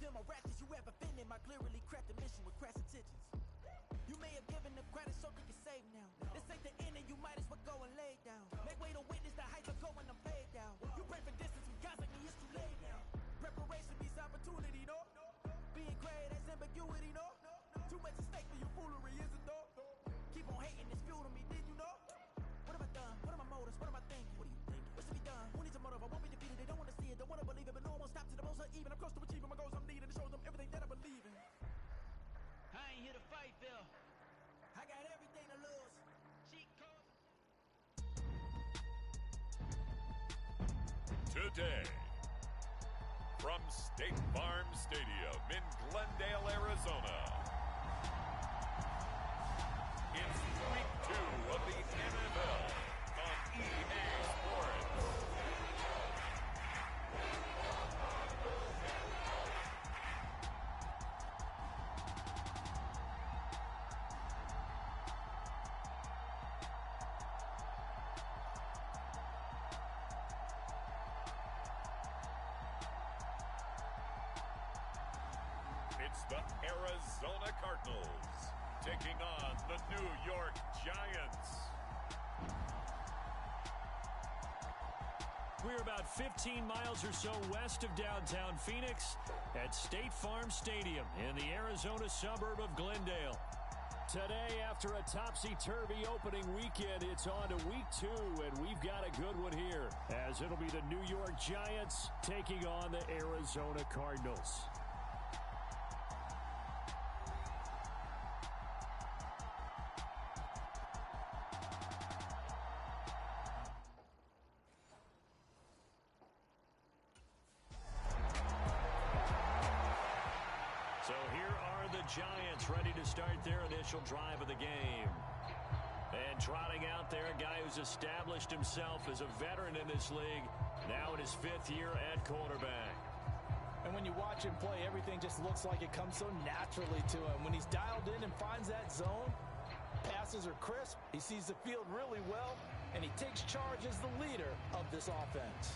feel my rap as you ever been in my clearly crafted mission with crass intentions. You may have given the credit so they can save now. This ain't the end and you might as well go and lay down. Make way to witness the heights of going I'm paid down. You pray for distance with guys like me, it's too late now. Preparation beats opportunity, no? Being great, that's ambiguity, no? Too much at stake for your foolery, is it though? Keep on hating, it's fuel to me, did you know? What have I done? What are my motives? What am I thinking? What do you think? What should be done? Who needs a motive? I won't be defeated. They don't want to see it, don't want to believe it, but no one won't stop to the most even. I'm close to achieving my goals. I'm needing to show them everything that I believe in. I ain't here to fight, Phil. I got everything to lose. Cheat code. Today, from State Farm Stadium in Glendale, Arizona, it's Week 2 of the NFL on EA Sports. It's the Arizona Cardinals taking on the New York Giants. We're about 15 miles or so west of downtown Phoenix at State Farm Stadium in the Arizona suburb of Glendale. Today, after a topsy-turvy opening weekend, it's on to Week 2, and we've got a good one here, as it'll be the New York Giants taking on the Arizona Cardinals. So here are the Giants ready to start their initial drive of the game. And trotting out there, a guy who's established himself as a veteran in this league, now in his 5th year at quarterback. And when you watch him play, everything just looks like it comes so naturally to him. When he's dialed in and finds that zone, passes are crisp, he sees the field really well, and he takes charge as the leader of this offense.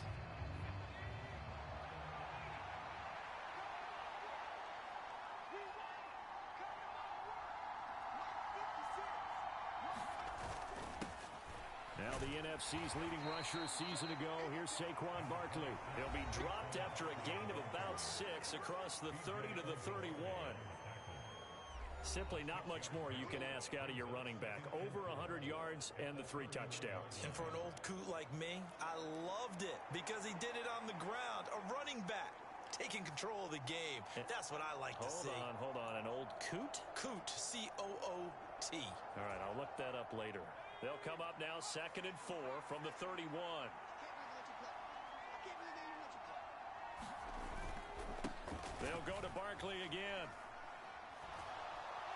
Now the NFC's leading rusher a season ago, here's Saquon Barkley. He'll be dropped after a gain of about 6 across the 30 to the 31. Simply not much more you can ask out of your running back. Over 100 yards and the 3 touchdowns. And for an old coot like me, I loved it because he did it on the ground. A running back taking control of the game. That's what I like to see. Hold on. An old coot? Coot, C-O-O-T. All right, I'll look that up later. They'll come up now 2nd and 4 from the 31. They'll go to Barkley again.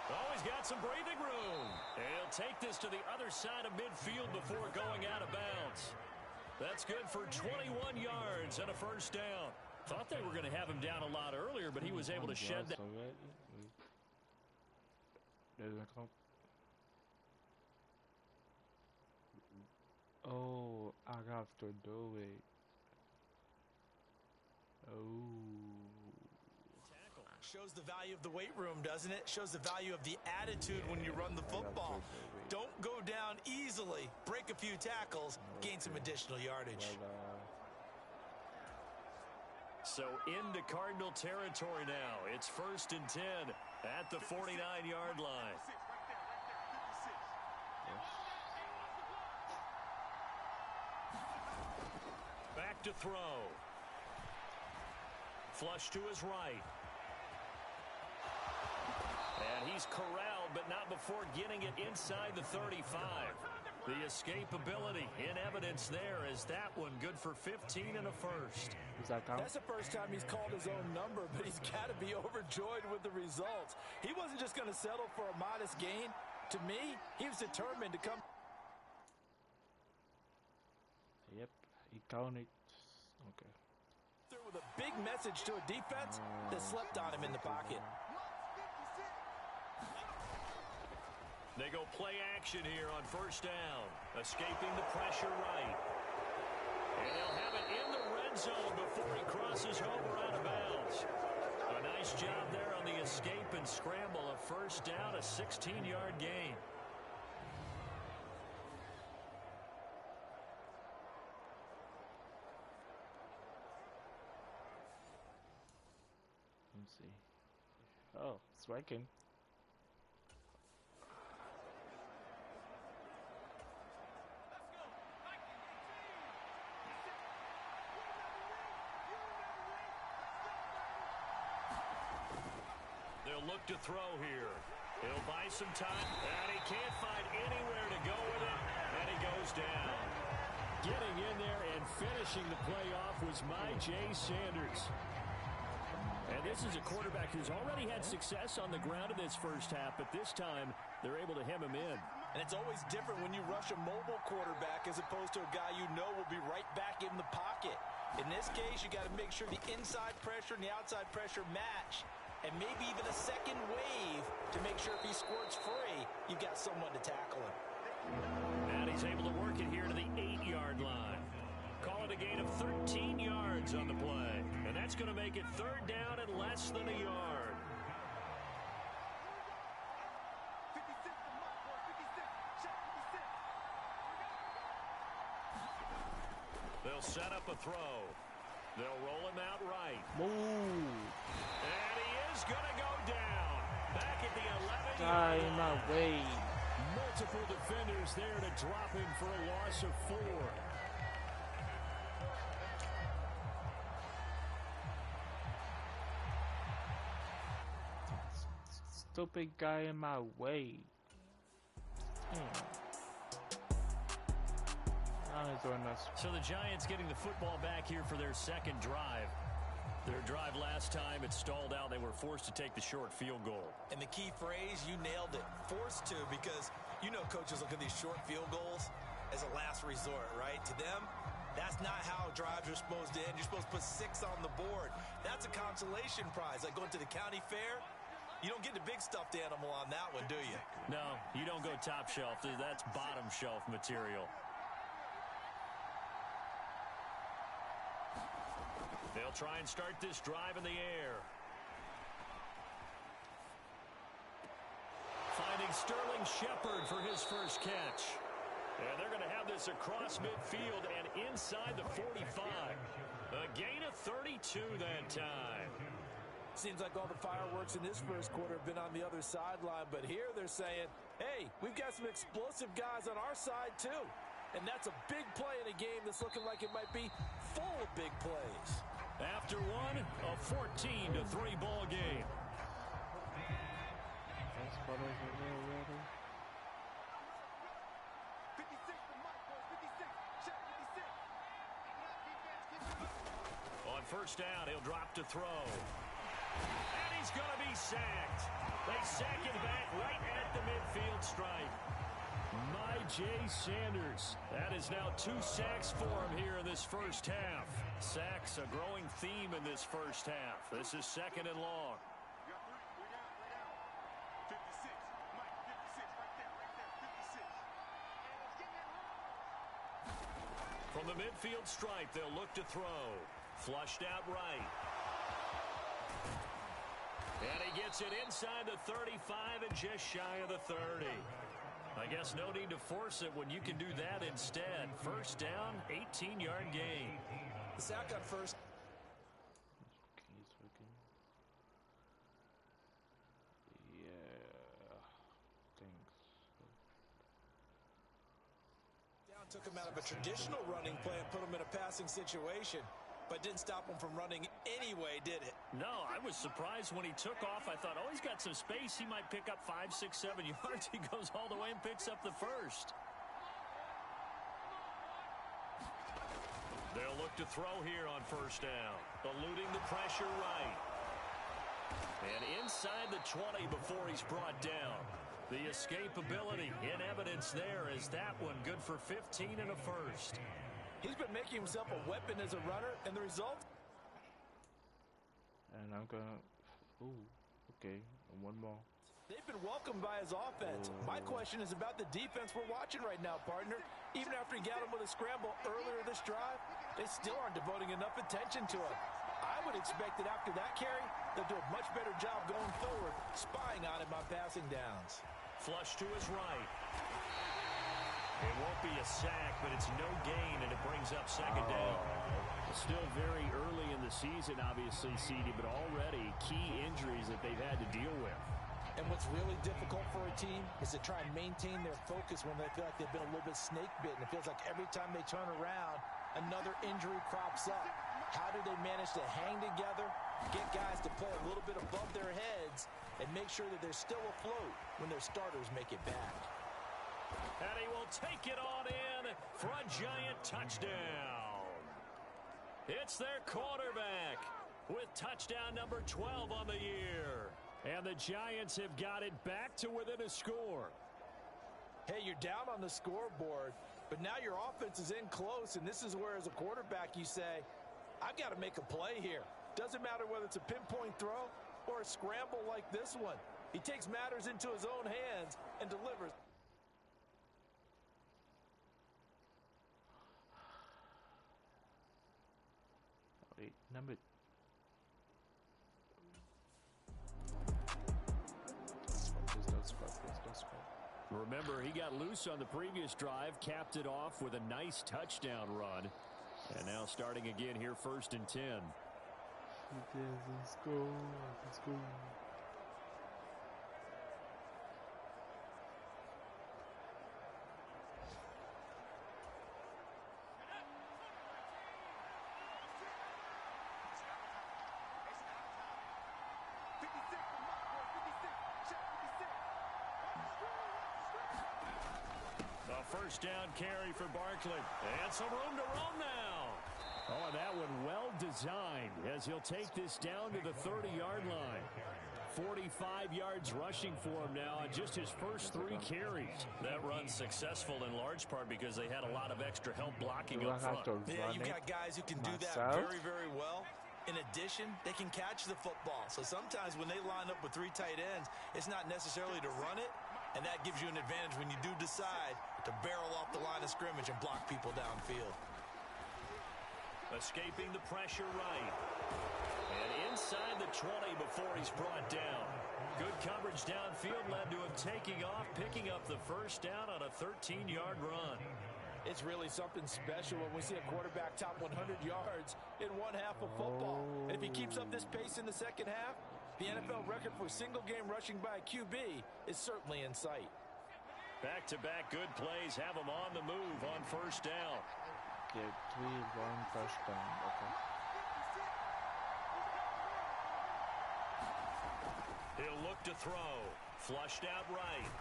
Oh, he's got some breathing room. And he'll take this to the other side of midfield before going out of bounds. That's good for 21 yards and a first down. Thought they were going to have him down a lot earlier, but he was able to shed that. Oh, I have to do it. Oh. Shows the value of the weight room, doesn't it? Shows the value of the attitude when you run the football. Don't go down easily. Break a few tackles, gain some additional yardage. So into Cardinal territory now. It's 1st and 10 at the 49-yard line. Back to throw. Flush to his right. And he's corralled, but not before getting it inside the 35. The escapability in evidence there as that one good for 15 and a first. That's the first time he's called his own number, but he's got to be overjoyed with the results. He wasn't just going to settle for a modest gain. To me, he was determined to come. Yep, he counted. Okay. With a big message to a defense that slept on him in the pocket. They go play action here on 1st down. Escaping the pressure right. And they'll have it in the red zone before he crosses over out of bounds. A nice Nice job there on the escape and scramble. A first down, a 16-yard gain. Let's see. Oh, it's working. They'll look to throw here. He'll buy some time, and he can't find anywhere to go with it, and he goes down. Getting in there and finishing the play off was Jay Sanders. And this is a quarterback who's already had success on the ground in this first half, but this time they're able to hem him in. And it's always different when you rush a mobile quarterback as opposed to a guy you know will be right back in the pocket. In this case, you got to make sure the inside pressure and the outside pressure match. And maybe even a second wave to make sure if he squirts free, you've got someone to tackle him. And he's able to work it here to the 8-yard line. Call it a gain of 13 yards on the play. And that's going to make it third down and less than a yard. They'll set up a throw. They'll roll him out right. Move. And he is going to go down. Back at the 11. Die in my way. Multiple defenders there to drop him for a loss of 4. Stupid guy in my way. So the Giants getting the football back here for their second drive. Their drive last time, it stalled out. They were forced to take the short field goal. And the key phrase, you nailed it. Forced to, because you know coaches look at these short field goals as a last resort, right? To them, that's not how drives are supposed to end. You're supposed to put 6 on the board. That's a consolation prize. Like going to the county fair, you don't get the big stuffed animal on that one, do you? No, you don't go top shelf. That's bottom shelf material. They'll try and start this drive in the air. Finding Sterling Shepard for his first catch. And they're going to have this across midfield and inside the 45. A gain of 32 that time. Seems like all the fireworks in this first quarter have been on the other sideline, but here they're saying, hey, we've got some explosive guys on our side too. And that's a big play in a game that's looking like it might be full of big plays. After one, a 14-3 ball game. On first down, he'll drop to throw. And he's going to be sacked. They sack him back right at the midfield stripe. Jay Sanders. That is now 2 sacks for him here in this first half. Sacks, a growing theme in this first half. This is second and long. From the midfield stripe, they'll look to throw. Flushed out right. And he gets it inside the 35 and just shy of the 30. I guess no need to force it when you can do that instead. First down, 18-yard gain. The sack on first. Down took him out of a traditional running play and put him in a passing situation. But didn't stop him from running anyway, did it? No, I was surprised when he took off. I thought, oh, he's got some space. He might pick up 5, 6, 7 yards. He goes all the way and picks up the first. They'll look to throw here on first down. Eluding the pressure right. And inside the 20 before he's brought down. The escapability in evidence there is that one good for 15 and a first. He's been making himself a weapon as a runner, and the result? And I'm gonna... Ooh, okay, one more. They've been welcomed by his offense. My question is about the defense we're watching right now, partner. Even after he got him with a scramble earlier this drive, they still aren't devoting enough attention to him. I would expect that after that carry, they'll do a much better job going forward, spying on him on passing downs. Flush to his right. It won't be a sack, but it's no gain, and it brings up second down. Still very early in the season, obviously, CD, but already key injuries that they've had to deal with. And what's really difficult for a team is to try and maintain their focus when they feel like they've been a little bit snake-bitten. It feels like every time they turn around, another injury crops up. How do they manage to hang together, get guys to play a little bit above their heads, and make sure that they're still afloat when their starters make it back? And he will take it on in for a giant touchdown. It's their quarterback with touchdown number 12 on the year. And the Giants have got it back to within a score. Hey, you're down on the scoreboard, but now your offense is in close, and this is where, as a quarterback, you say, I've got to make a play here. Doesn't matter whether it's a pinpoint throw or a scramble like this one. He takes matters into his own hands and delivers. Wait, number... Remember, he got loose on the previous drive, capped it off with a nice touchdown run. And now starting again here, 1st and 10. Let's go. Let's go. First down carry for Barkley. And some room to roam now. Oh, that one well designed as he'll take this down to the 30-yard line. 45 yards rushing for him now on just his first 3 carries. That run's successful in large part because they had a lot of extra help blocking up front. Yeah, you've got guys who can do that very, very well. In addition, they can catch the football. So sometimes when they line up with 3 tight ends, it's not necessarily to run it, and that gives you an advantage when you do decide to barrel off the line of scrimmage and block people downfield. Escaping the pressure right. And inside the 20 before he's brought down. Good coverage downfield led to him taking off, picking up the first down on a 13-yard run. It's really something special when we see a quarterback top 100 yards in one half of football. And if he keeps up this pace in the second half, the NFL record for single-game rushing by a QB is certainly in sight. Back-to-back good plays have him on the move on first down. Get 3, 1 touchdown. Okay. He'll look to throw. Flushed out right.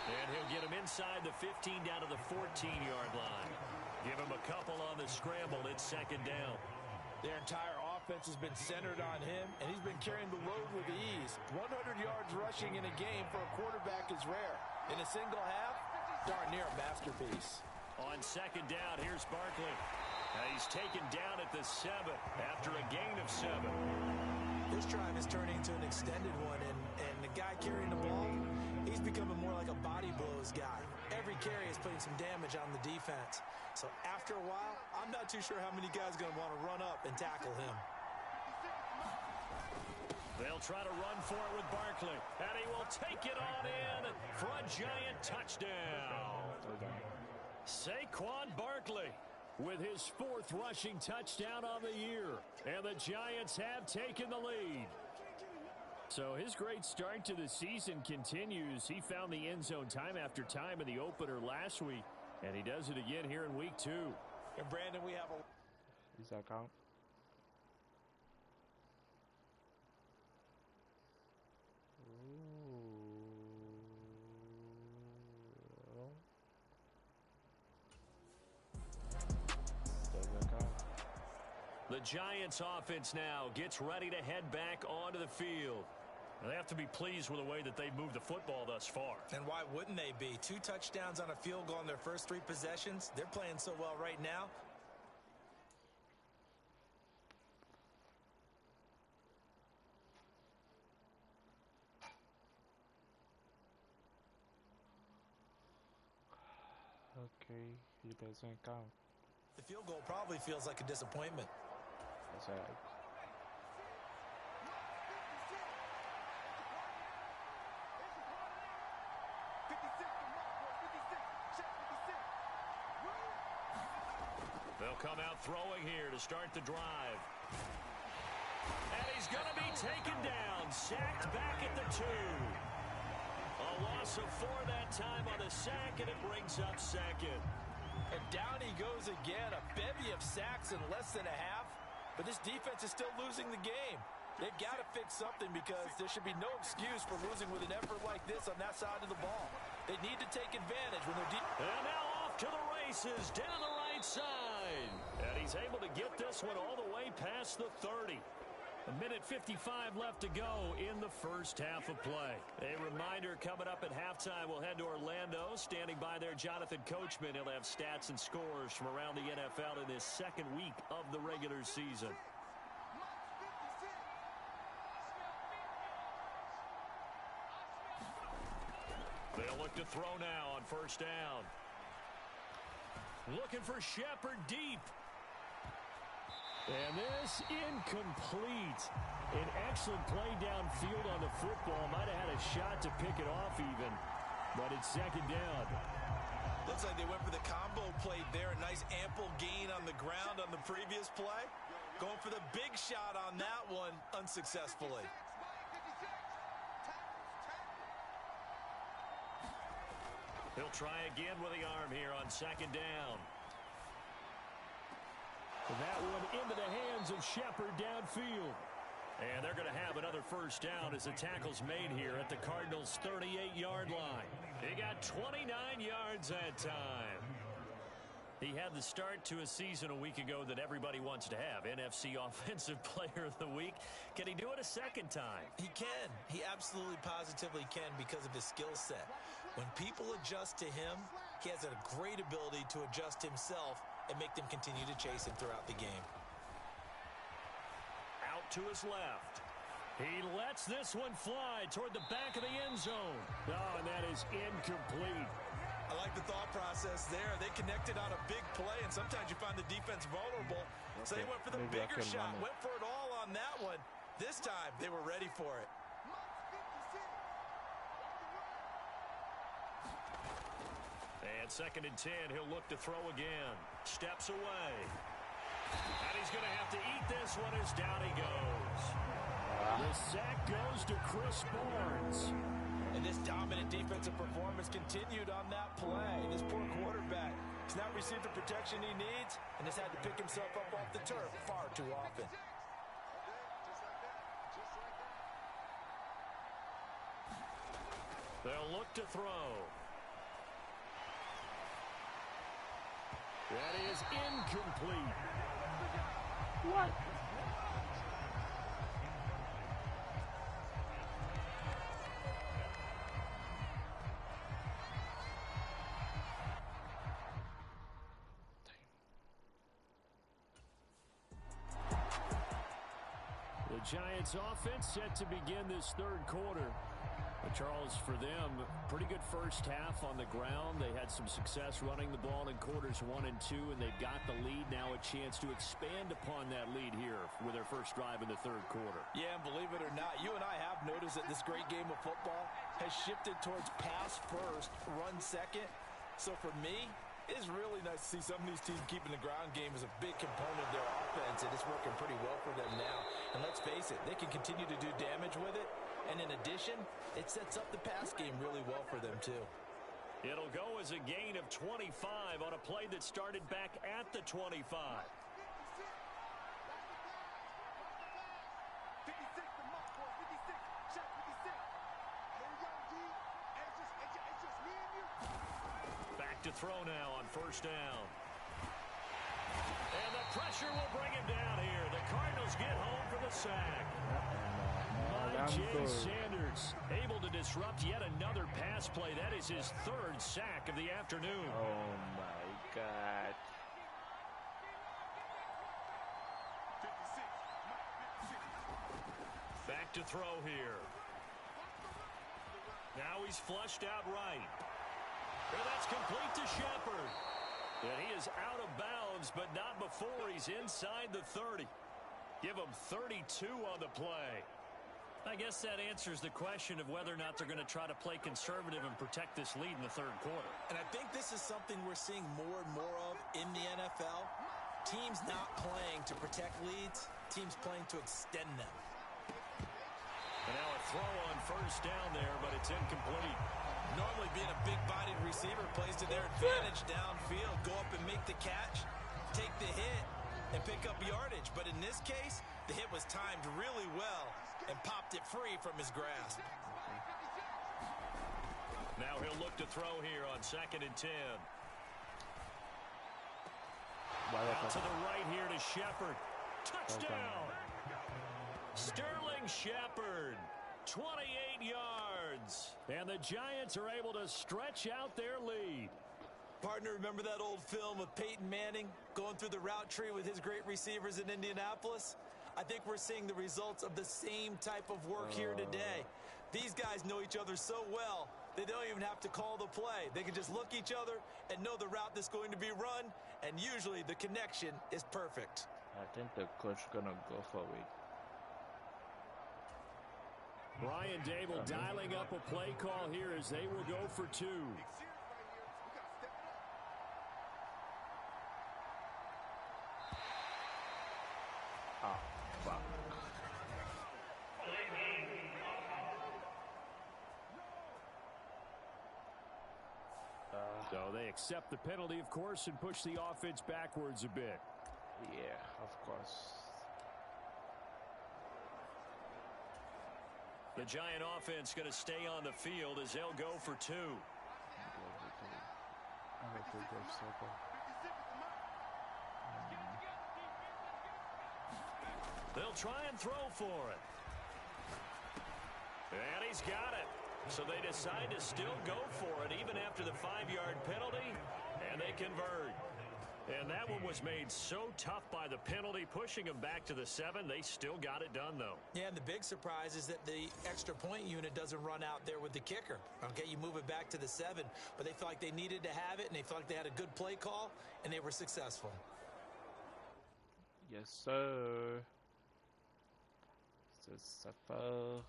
And he'll get him inside the 15 down to the 14-yard line. Give him a couple on the scramble. It's second down. Their entire offense has been centered on him, and he's been carrying the load with ease. 100 yards rushing in a game for a quarterback is rare. In a single half, darn near a masterpiece. On second down, here's Barkley. He's taken down at the 7 after a gain of 7. This drive is turning into an extended one, and the guy carrying the ball, he's becoming more like a body blows guy. Every carry is putting some damage on the defense. So after a while, I'm not too sure how many guys are going to want to run up and tackle him. They'll try to run for it with Barkley, and he will take it on in for a giant touchdown. Saquon Barkley with his 4th rushing touchdown on the year, and the Giants have taken the lead. So his great start to the season continues. He found the end zone time after time in the opener last week, and he does it again here in week 2. And Brandon, we have a... Does that count? The Giants offense now gets ready to head back onto the field. They have to be pleased with the way that they've moved the football thus far. And why wouldn't they be? 2 touchdowns on a field goal in their first 3 possessions. They're playing so well right now. Okay, he doesn't count. The field goal probably feels like a disappointment. That's all right. They'll come out throwing here to start the drive. And he's going to be taken down. Sacked back at the 2. A loss of 4 that time on the sack, and it brings up second. And down he goes again. A bevy of sacks in less than a half. But this defense is still losing the game. They've got to fix something because there should be no excuse for losing with an effort like this on that side of the ball. They need to take advantage when they're deep. And now off to the races down the right side. And he's able to get this one all the way past the 30. A minute 55 left to go in the first half of play. A reminder, coming up at halftime, we'll head to Orlando. Standing by there, Jonathan Coachman. He'll have stats and scores from around the NFL in this second week of the regular season. They'll look to throw now on first down. Looking for Shepard deep. And this incomplete. An excellent play downfield on the football. Might have had a shot to pick it off even. But it's second down. Looks like they went for the combo play there. A nice ample gain on the ground on the previous play. Going for the big shot on that one unsuccessfully. He'll try again with the arm here on second down. That one into the hands of Shepard downfield. And they're going to have another first down as the tackle's made here at the Cardinals' 38-yard line. He got 29 yards that time. He had the start to a season a week ago that everybody wants to have. NFC Offensive Player of the Week. Can he do it a second time? He can. He absolutely positively can because of his skill set. When people adjust to him, he has a great ability to adjust himself and make them continue to chase him throughout the game. Out to his left. He lets this one fly toward the back of the end zone. Oh, and that is incomplete. I like the thought process there. They connected on a big play, and sometimes you find the defense vulnerable. So they went for the bigger shot, went for it all on that one. This time, they were ready for it. And second and 10, he'll look to throw again. Steps away. And he's going to have to eat this one as down he goes. The sack goes to Chris Barnes. And this dominant defensive performance continued on that play. This poor quarterback has not received the protection he needs and has had to pick himself up off the turf far too often. They'll look to throw. That is incomplete. What? The Giants offense set to begin this third quarter. But Charles, for them, pretty good first half on the ground. They had some success running the ball in quarters 1 and 2, and they've got the lead now, a chance to expand upon that lead here with their first drive in the third quarter. Yeah, and believe it or not, you and I have noticed that this great game of football has shifted towards pass first, run second. So for me, it is really nice to see some of these teams keeping the ground game as a big component of their offense, and it's working pretty well for them now. And let's face it, they can continue to do damage with it. And in addition, it sets up the pass game really well for them, too. It'll go as a gain of 25 on a play that started back at the 25. Back to throw now on first down. And the pressure will bring him down here. The Cardinals get home for the sack. Jay Sanders able to disrupt yet another pass play. That is his third sack of the afternoon. Oh, my God. Back to throw here. Now he's flushed out right. And that's complete to Shepard. And he is out of bounds, but not before he's inside the 30. Give him 32 on the play. I guess that answers the question of whether or not they're going to try to play conservative and protect this lead in the third quarter. And I think this is something we're seeing more and more of in the NFL. Teams not playing to protect leads, teams playing to extend them. And now a throw on first down there, but it's incomplete. Normally being a big-bodied receiver plays to their advantage downfield. Go up and make the catch, take the hit, and pick up yardage. But in this case, the hit was timed really well and popped it free from his grasp. Now he'll look to throw here on 2nd and 10. Out to the right here to Shepard. Touchdown! Sterling Shepard, 28 yards. And the Giants are able to stretch out their lead. Partner, remember that old film of Peyton Manning going through the route tree with his great receivers in Indianapolis? I think we're seeing the results of the same type of work here today. These guys know each other so well, they don't even have to call the play. They can just look each other and know the route that's going to be run, and usually the connection is perfect. I think the coach gonna go for it. Brian Dable dialing up a play call here as they will go for 2. Fuck. So they accept the penalty, of course, and push the offense backwards a bit. Yeah, of course. The Giant offense going to stay on the field as they'll go for 2. They'll try and throw for it. And he's got it. So they decide to still go for it even after the 5-yard penalty, and they convert. And that one was made so tough by the penalty, pushing them back to the 7. They still got it done, though. Yeah, and the big surprise is that the extra point unit doesn't run out there with the kicker. Okay, you move it back to the 7, but they felt like they needed to have it, and they felt like they had a good play call, and they were successful. Yes, sir. Suffer.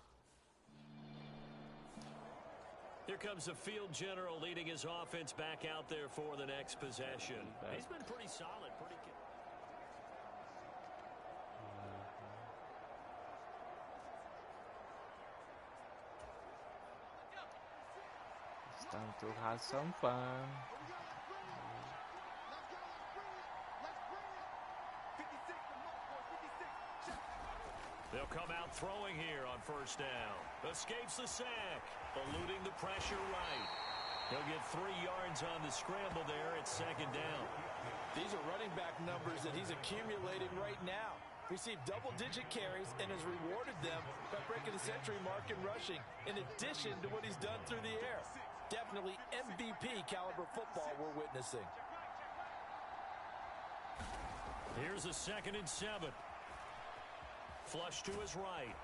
Here comes the field general leading his offense back out there for the next possession. He's been pretty solid, pretty good. It's time to have some fun. They'll come out throwing here on first down. Escapes the sack, eluding the pressure right. He'll get 3 yards on the scramble there at 2nd down. These are running back numbers that he's accumulating right now. Received double-digit carries and has rewarded them by breaking the century mark in rushing, in addition to what he's done through the air. Definitely MVP caliber football we're witnessing. Here's a 2nd and 7. Flush to his right.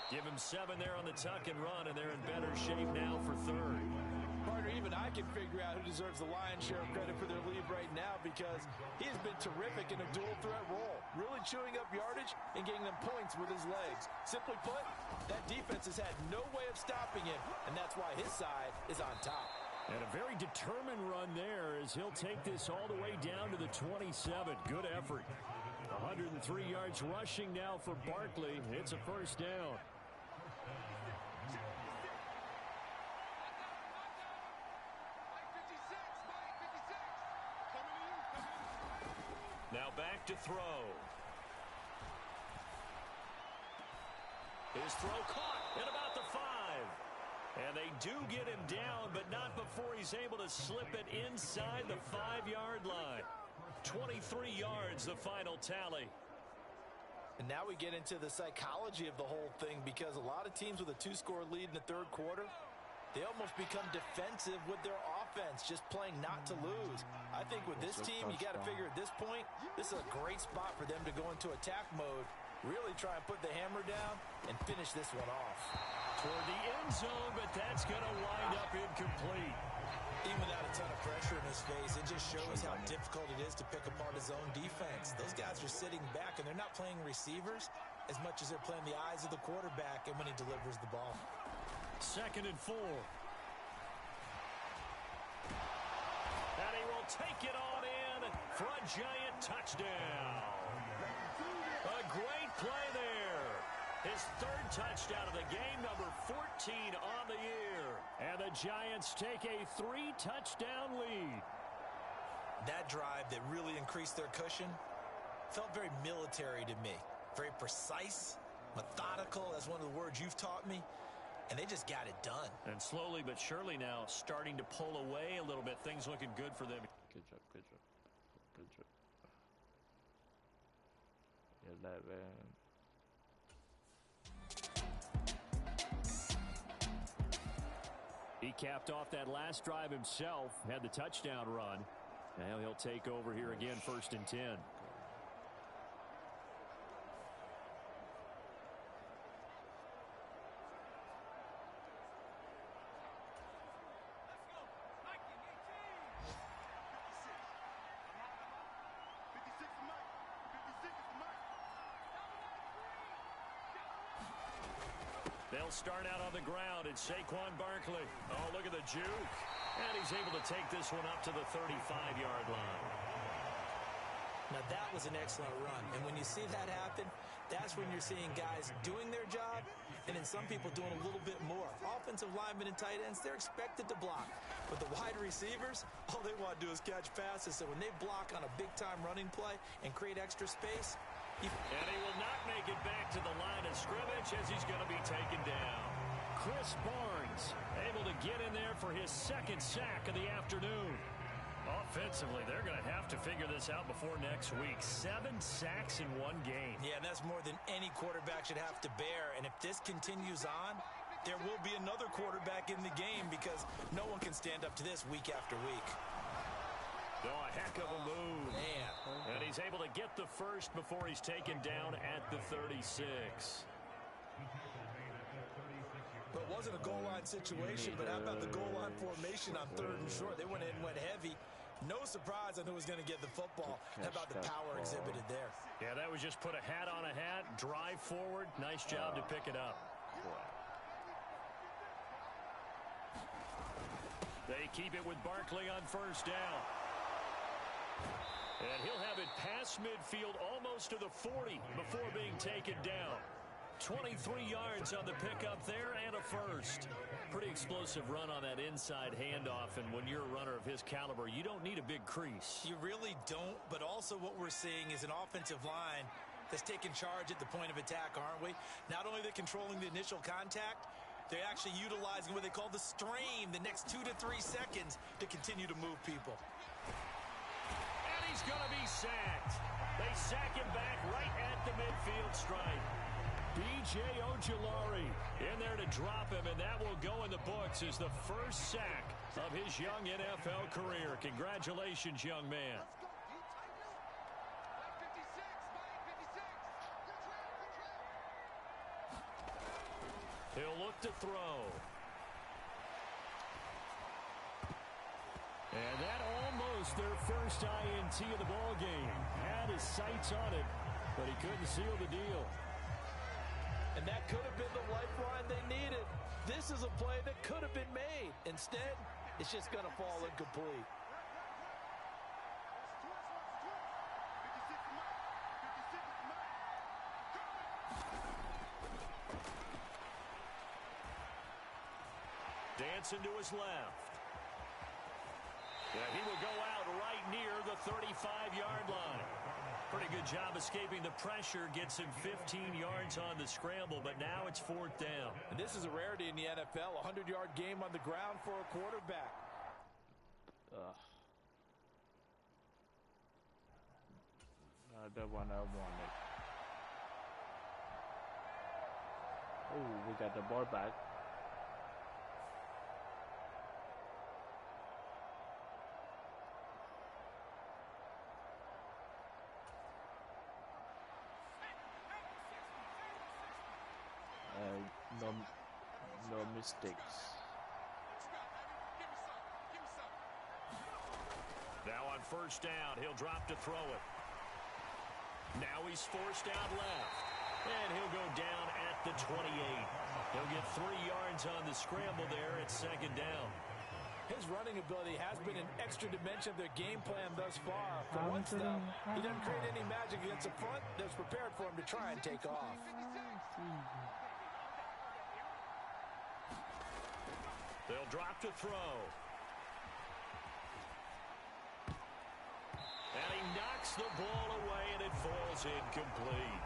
Give him 7 there on the tuck and run, and they're in better shape now for 3rd. Partner, even I can figure out who deserves the lion's share of credit for their lead right now, because he has been terrific in a dual threat role, really chewing up yardage and getting them points with his legs. Simply put, that defense has had no way of stopping him, and that's why his side is on top. And a very determined run there as he'll take this all the way down to the 27. Good effort. 103 yards rushing now for Barkley. It's a first down. Now back to throw. His throw caught at about the 5. And they do get him down, but not before he's able to slip it inside the 5-yard line. 23 yards, the final tally. And now we get into the psychology of the whole thing, because a lot of teams with a 2-score lead in the 3rd quarter, they almost become defensive with their offense, just playing not to lose. I think with this team, you got to figure at this point, this is a great spot for them to go into attack mode, really try and put the hammer down and finish this one off. Toward the end zone, but that's going to wind up incomplete. Even without a ton of pressure in his face, it just shows how difficult it is to pick apart his own defense. Those guys are sitting back, and they're not playing receivers. as much as they're playing the eyes of the quarterback and when he delivers the ball. 2nd and 4. And he will take it on in for a Giant touchdown. A great play there. His 3rd touchdown of the game, number 14 on the year. And the Giants take a 3-touchdown lead. That drive that really increased their cushion felt very military to me. Very precise, methodical. That's one of the words you've taught me. And they just got it done. And slowly but surely now starting to pull away a little bit. Things looking good for them. Good job, good job. Good job. 11. He capped off that last drive himself, had the touchdown run. Now he'll take over here again, 1st and 10. They'll start out on the ground. It's Saquon Barkley. Oh, look at the juke. And he's able to take this one up to the 35-yard line. Now, that was an excellent run. And when you see that happen, that's when you're seeing guys doing their job and then some people doing a little bit more. Offensive linemen and tight ends, they're expected to block. But the wide receivers, all they want to do is catch passes. So when they block on a big-time running play and create extra space, and he will not make it back to the line of scrimmage as he's going to be taken down. Chris Barnes able to get in there for his 2nd sack of the afternoon. Offensively, they're going to have to figure this out before next week. 7 sacks in one game. Yeah, and that's more than any quarterback should have to bear. And if this continues on, there will be another quarterback in the game because no one can stand up to this week after week. Oh, a heck of a move. Man. And he's able to get the first before he's taken down at the 36. But it wasn't a goal line situation, but how about the goal line formation on 3rd and short? They went in and went heavy. No surprise on who was going to get the football. How about the power exhibited there? Yeah, that was just put a hat on a hat, drive forward. Nice job to pick it up. They keep it with Barkley on 1st down. And he'll have it past midfield almost to the 40 before being taken down. 23 yards on the pickup there and a first. Pretty explosive run on that inside handoff, and when you're a runner of his caliber, you don't need a big crease. You really don't, but also what we're seeing is an offensive line that's taking charge at the point of attack, aren't we? Not only are they controlling the initial contact, they're actually utilizing what they call the strain, the next 2 to 3 seconds to continue to move people. And he's going to be sacked. They sack him back right at the midfield stripe. B.J. Ojulari in there to drop him, and that will go in the books as the first sack of his young NFL career. Congratulations, young man. He'll look to throw. And that almost their first INT of the ball game. Had his sights on it, but he couldn't seal the deal. And that could have been the lifeline they needed. This is a play that could have been made. Instead, it's just going to fall incomplete. Dancing to his left. Yeah, he will go out right near the 35-yard line. Pretty good job escaping the pressure. Gets him 15 yards on the scramble, but now it's 4th down. And this is a rarity in the NFL, a 100-yard game on the ground for a quarterback. The one I wanted. Oh, we got the ball back. No mistakes. Now on 1st down, he'll drop to throw it. Now he's forced out left. And he'll go down at the 28. He'll get 3 yards on the scramble there at second down. His running ability has been an extra dimension of their game plan thus far. For once, though, he doesn't create any magic against the front that's prepared for him to try and take off. They'll drop to throw. And he knocks the ball away, and it falls incomplete.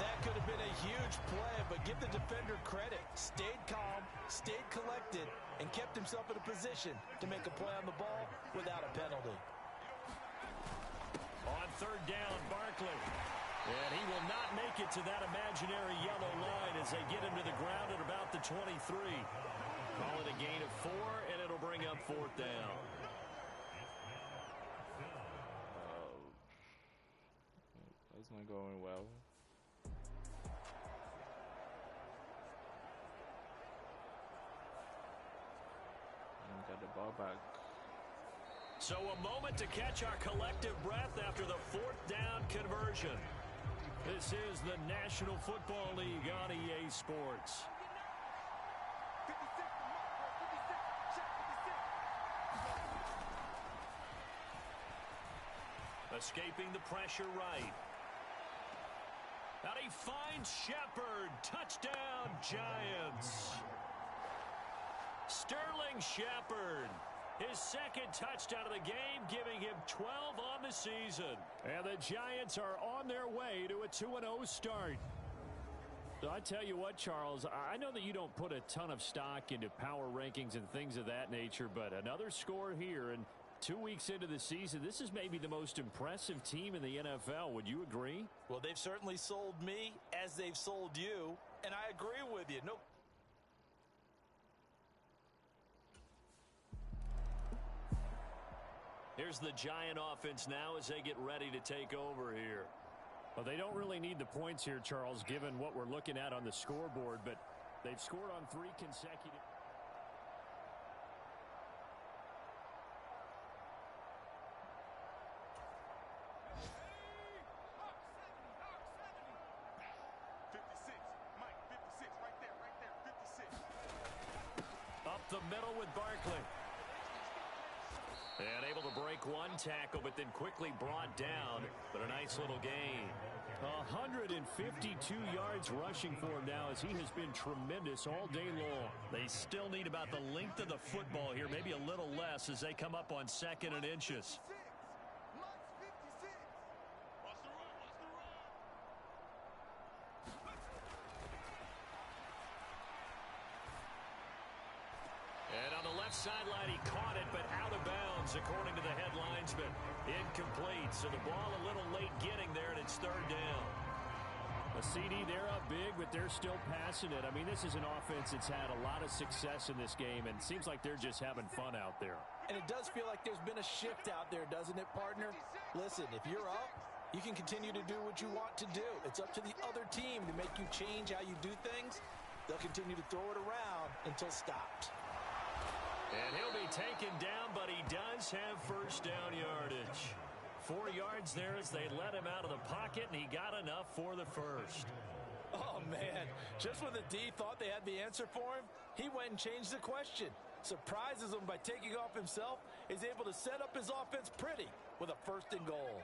That could have been a huge play, but give the defender credit. Stayed calm, stayed collected, and kept himself in a position to make a play on the ball without a penalty. On third down, Barkley. And he will not make it to that imaginary yellow line as they get him to the ground at about the 23. Call it a gain of 4, and it'll bring up fourth down. That's not going well. And got the ball back. So a moment to catch our collective breath after the fourth down conversion. This is the National Football League on EA Sports. Escaping the pressure right. And he finds Shepard. Touchdown, Giants. Sterling Shepard. His second touchdown of the game, giving him 12 on the season. And the Giants are on their way to a 2-0 start. So I tell you what, Charles, I know that you don't put a ton of stock into power rankings and things of that nature, but another score here, and 2 weeks into the season, this is maybe the most impressive team in the NFL. Would you agree? Well, they've certainly sold me as they've sold you, and I agree with you. No. Here's the Giant offense now as they get ready to take over here. Well, they don't really need the points here, Charles, given what we're looking at on the scoreboard, but they've scored on 3 consecutive. Up the middle with Barkley. And able to break one tackle, but then quickly brought down. But a nice little gain. 152 yards rushing for him now as he has been tremendous all day long. They still need about the length of the football here, maybe a little less as they come up on 2nd and inches. And on the left sideline, he caught it, but out of bounds, according to the headlines, but incomplete. So the ball a little late getting there, and it's third down. A CD, they're up big, but they're still passing it. I mean, this is an offense that's had a lot of success in this game, and it seems like they're just having fun out there. And it does feel like there's been a shift out there, doesn't it, partner? Listen, if you're up, you can continue to do what you want to do. It's up to the other team to make you change how you do things. They'll continue to throw it around until stopped. And he'll be taken down, but he does have first down yardage. 4 yards there as they let him out of the pocket, and he got enough for the first. Oh, man. Just when the D thought they had the answer for him, he went and changed the question. Surprises him by taking off himself, is able to set up his offense pretty with a 1st and goal.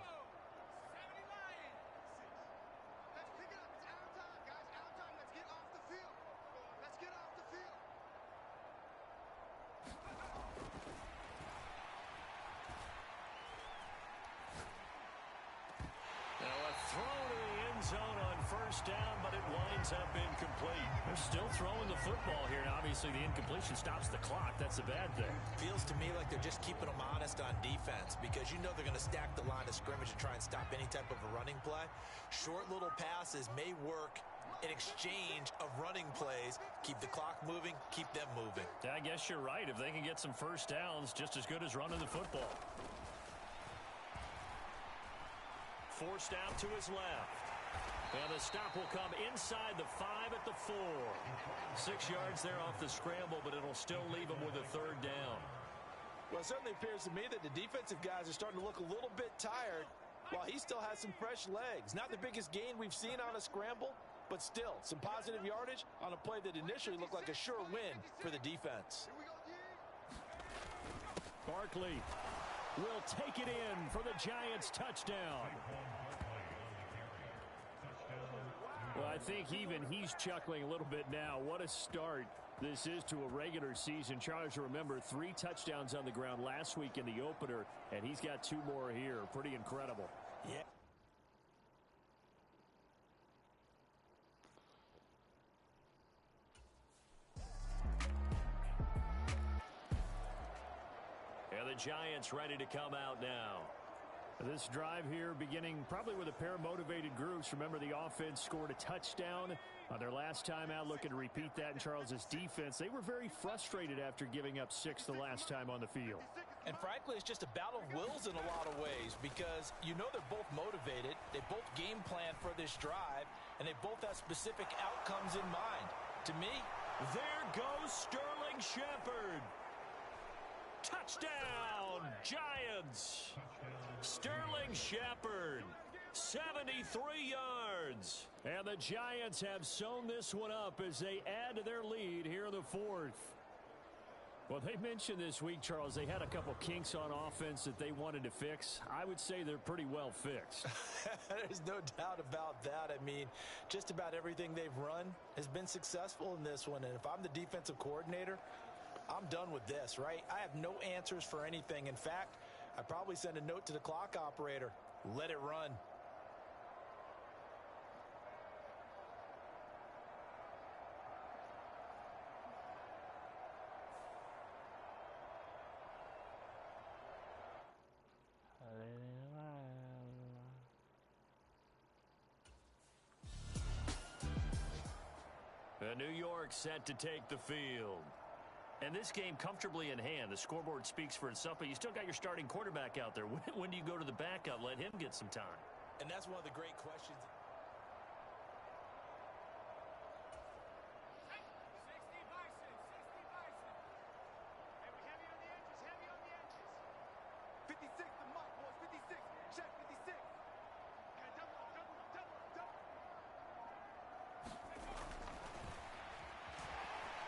Zone on first down, but it winds up incomplete. They're still throwing the football here, and obviously the incompletion stops the clock. That's the bad thing. Feels to me like they're just keeping them honest on defense because you know they're going to stack the line of scrimmage and try and stop any type of a running play. Short little passes may work in exchange of running plays. Keep the clock moving, keep them moving. Yeah, I guess you're right. If they can get some first downs, just as good as running the football. Forced out to his left. And the stop will come inside the 5 at the 4. 6 yards there off the scramble, but it'll still leave him with a third down. Well, it certainly appears to me that the defensive guys are starting to look a little bit tired while he still has some fresh legs. Not the biggest gain we've seen on a scramble, but still, some positive yardage on a play that initially looked like a sure win for the defense. Barkley will take it in for the Giants touchdown. Well, I think even he's chuckling a little bit now. What a start this is to a regular season. Charles, remember, 3 touchdowns on the ground last week in the opener, and he's got 2 more here. Pretty incredible. Yeah. And the Giants ready to come out now. This drive here beginning probably with a pair of motivated groups. Remember, the offense scored a touchdown on their last time out, looking to repeat that in Charles's defense. They were very frustrated after giving up 6 the last time on the field. And frankly, it's just a battle of wills in a lot of ways because you know they're both motivated. They both game plan for this drive, and they both have specific outcomes in mind. To me, there goes Sterling Shepard. Touchdown, Giants. Sterling Shepard, 73 yards. And the Giants have sewn this one up as they add to their lead here in the 4th. Well, they mentioned this week, Charles, they had a couple kinks on offense that they wanted to fix. I would say they're pretty well fixed. There's no doubt about that. I mean, just about everything they've run has been successful in this one. And if I'm the defensive coordinator, I'm done with this, right? I have no answers for anything. In fact, I'd probably send a note to the clock operator. Let it run. New York set to take the field. And this game comfortably in hand. The scoreboard speaks for itself, but you still got your starting quarterback out there. When do you go to the backup? Let him get some time. And that's one of the great questions. 60 Bison. Hey, we heavy on the edges. 56 to Mike, boys. 56. Check 56. Okay, double up.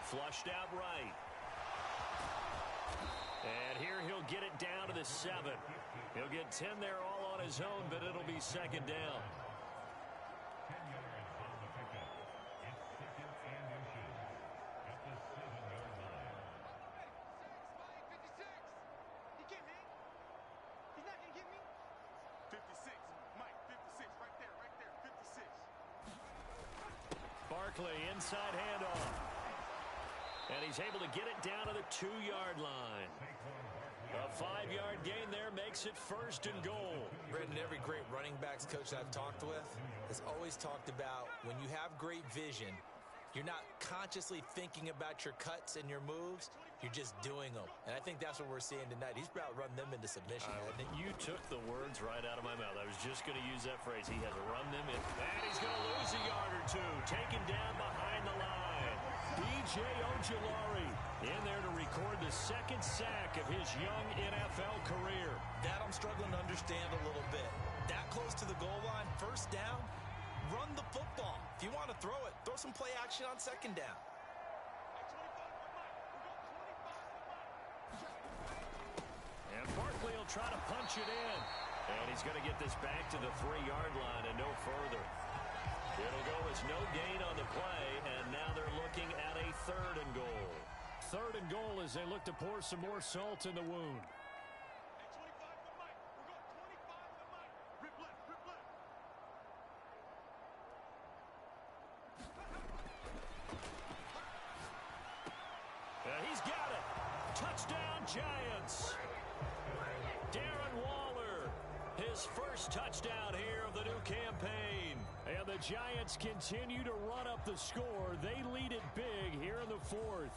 Flushed out right. And here he'll get it down to the 7. He'll get 10 there all on his own, but it'll be second down. Barkley, inside handoff. And he's able to get it down to the 2-yard line. A 5-yard gain there makes it 1st and goal. Brendan, every great running backs coach I've talked with has always talked about when you have great vision, you're not consciously thinking about your cuts and your moves. You're just doing them. And I think that's what we're seeing tonight. He's about to run them into submission. You took the words right out of my mouth. I was just going to use that phrase. He has run them in. And he's going to lose a yard or 2. Taken down behind the line. B.J. Ojulari in there to record the 2nd sack of his young NFL career. That I'm struggling to understand a little bit. That close to the goal line, 1st down, run the football. If you want to throw it, throw some play action on 2nd down. And Barkley will try to punch it in. And he's going to get this back to the 3-yard line and no further. It'll go as no gain on the play, and now they're looking at a 3rd and goal. 3rd and goal as they look to pour some more salt in the wound. And he's got it. Touchdown, Giants. Darren Waller, his 1st touchdown here of the new campaign. And the Giants continue to run up the score. They lead it big here in the 4th.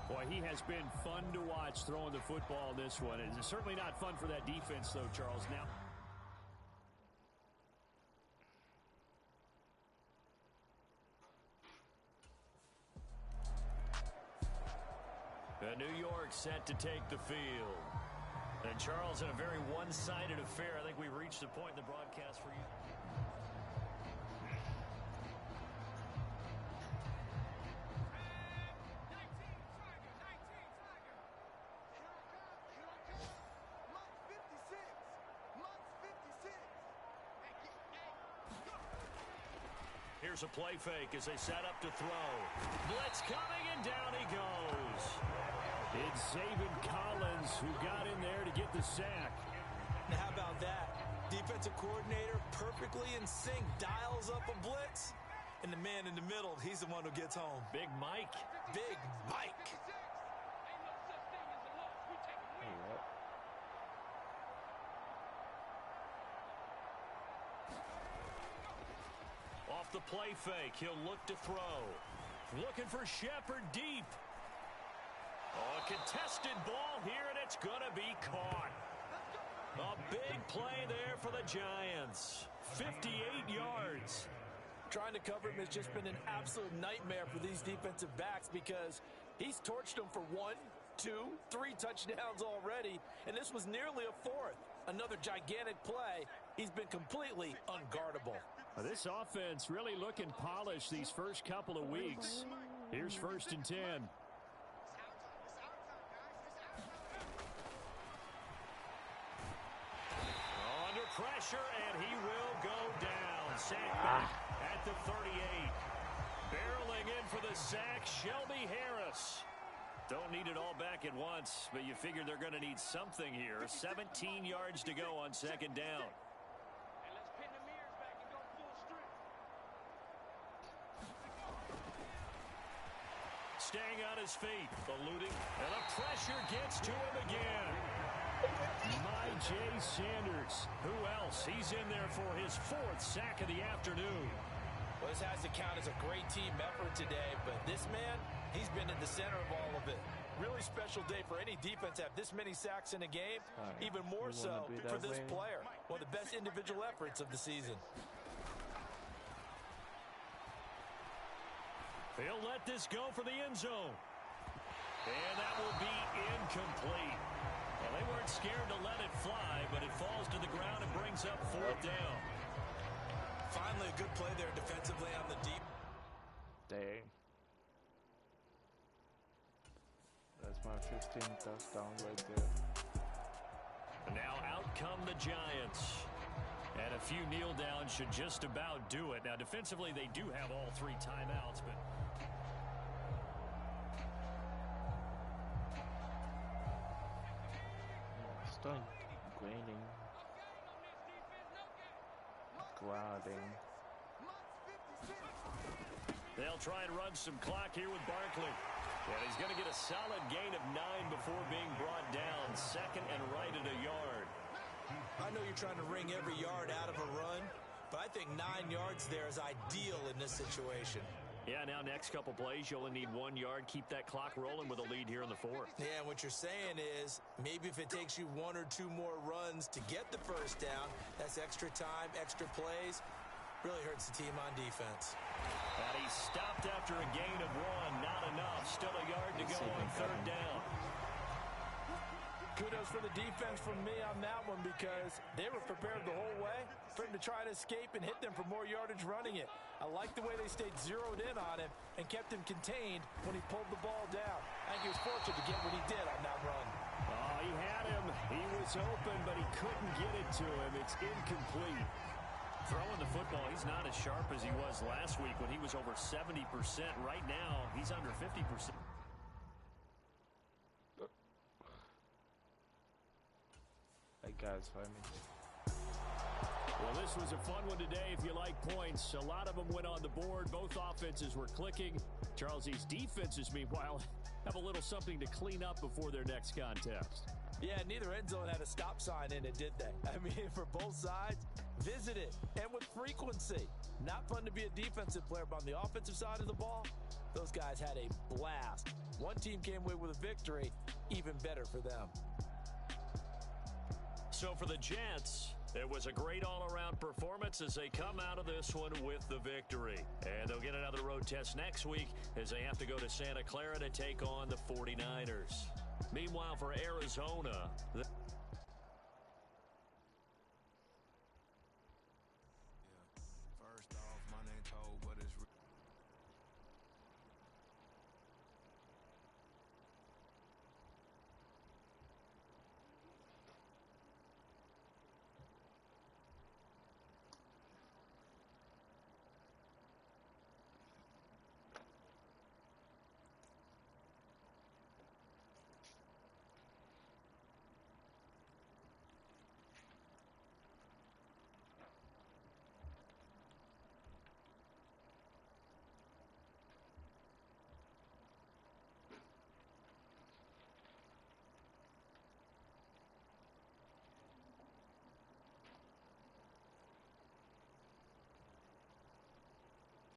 Boy, he has been fun to watch throwing the football in this one. It's certainly not fun for that defense, though, Charles. Now, New York set to take the field. And Charles, in a very one-sided affair, I think we've reached the point in the broadcast for you. Here's a play fake as they set up to throw. Blitz coming, and down he goes. It's Zaven Collins who got in there to get the sack. Now, how about that? Defensive coordinator perfectly in sync, dials up a blitz. And the man in the middle, he's the one who gets home. Big Mike. Big Mike. Off the play fake, he'll look to throw. Looking for Shepard deep. Oh, a contested ball here, and it's going to be caught. A big play there for the Giants. 58 yards. Trying to cover him has just been an absolute nightmare for these defensive backs because he's torched them for 1, 2, 3 touchdowns already, and this was nearly a 4th. Another gigantic play. He's been completely unguardable. This offense really looking polished these first couple of weeks. Here's 1st and 10. Under pressure, and he will go down. Sack back at the 38. Barreling in for the sack, Shelby Harris. Don't need it all back at once, but you figure they're going to need something here. 17 yards to go on 2nd down. Staying on his feet, eluding, and the pressure gets to him again. My Jay Sanders. Who else? He's in there for his 4th sack of the afternoon. Well, this has to count as a great team effort today, but this man, he's been in the center of all of it. Really special day for any defense to have this many sacks in a game, even more so for this player. One of the best individual efforts of the season. He'll let this go for the end zone. And that will be incomplete. Well, they weren't scared to let it fly, but it falls to the ground and brings up 4th down. Finally, a good play there defensively on the deep. Dang. That's my 15th touchdown right there. And now out come the Giants. And a few kneel downs should just about do it. Now, defensively, they do have all 3 timeouts, but... Start graining. Gliding. They'll try and run some clock here with Barkley. And he's going to get a solid gain of 9 before being brought down. 2nd and right at a yard. I know you're trying to wring every yard out of a run, but I think 9 yards there is ideal in this situation. Yeah, now next couple plays, you only need 1 yard. Keep that clock rolling with a lead here in the 4th. Yeah, and what you're saying is maybe if it takes you 1 or 2 more runs to get the 1st down, that's extra time, extra plays. Really hurts the team on defense. And he stopped after a gain of 1. Not enough. Still a yard to go on 3rd down. Kudos for the defense from me on that one because they were prepared the whole way for him to try to escape and hit them for more yardage running it. I like the way they stayed zeroed in on him and kept him contained when he pulled the ball down. I think he was fortunate to get what he did on that run. Oh, he had him. He was open, but he couldn't get it to him. It's incomplete. Throwing the football, he's not as sharp as he was last week when he was over 70%. Right now, he's under 50%. Hey guys, find me. Well, this was a fun one today if you like points. A lot of them went on the board. Both offenses were clicking. Charles, these defenses, meanwhile, have a little something to clean up before their next contest. Yeah, neither end zone had a stop sign in it, did they? I mean, for both sides, visit it, and with frequency. Not fun to be a defensive player, but on the offensive side of the ball, those guys had a blast. One team came away with a victory, even better for them. So for the Jets, it was a great all-around performance as they come out of this one with the victory. And they'll get another road test next week as they have to go to Santa Clara to take on the 49ers. Meanwhile, for Arizona...